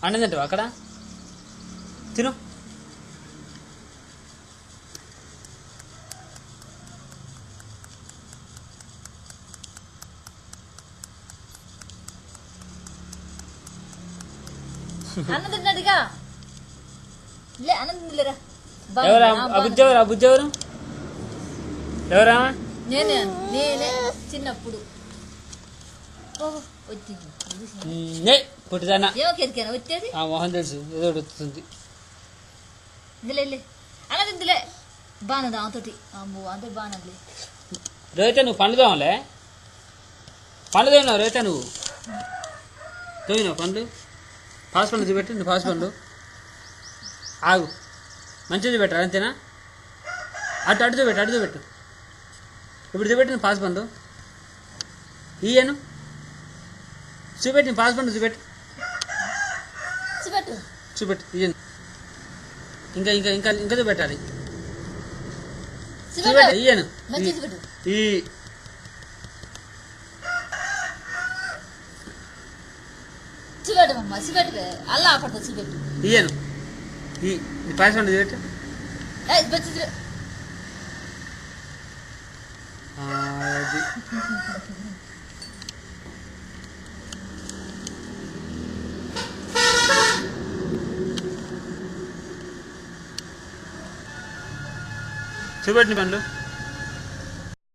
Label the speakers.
Speaker 1: అన్నం తింటావా అక్కడ తిను.
Speaker 2: అన్నం తిన్నాడుగా లే అన్నం తిందిలేరా.
Speaker 1: ఎవరా అబుజ్జెవరు? అబుజ్జెవరు ఎవరా?
Speaker 2: నేనే నేనే చిన్నప్పుడు వచ్చింది
Speaker 1: పుట్టిదానా
Speaker 2: ఏమో కెరికాను వచ్చేది
Speaker 1: ఆ మొహం తెలుసు ఏదో వస్తుంది.
Speaker 2: ఇందులే అలా తిందిలే బాగున్నది ఆమెతోటి. అమ్మో అంతే బాగున్నదిలే.
Speaker 1: రేతే నువ్వు పండ్లు తోమలే? పండ్లు తోమినావు రేతే? నువ్వు తోమినావు పండ్లు? పాస్ పండ్లు చూపెట్టు. నువ్వు పాస్ పండ్లు ఆగు. మంచిగా చూపెట్టారు అంతేనా? అటు అటు చూపెట్టు. అటు చూపెట్టు. ఇప్పుడు చూపెట్టు నువ్వు పాస్ పండు. ఇయ్యను చూపెట్టు. నీ పాస్ పండు చూపెట్టు.
Speaker 2: చూపెట్టు
Speaker 1: చూపెట్టు. ఇయ్యను. ఇంకా ఇంకా ఇంకా ఇంకా చూపెట్టాలి. చూపెట్టు. ఇయ్యను. ఈ
Speaker 2: చూపెట్టమ్మా చూపెట్టు. అల్లా ఆపడతా చూపెట్టు.
Speaker 1: ఇయ్యను. ఈ నీ పాస్ పండు చూపెట్టు. అది చూపెట్టు నీ పండ్లు.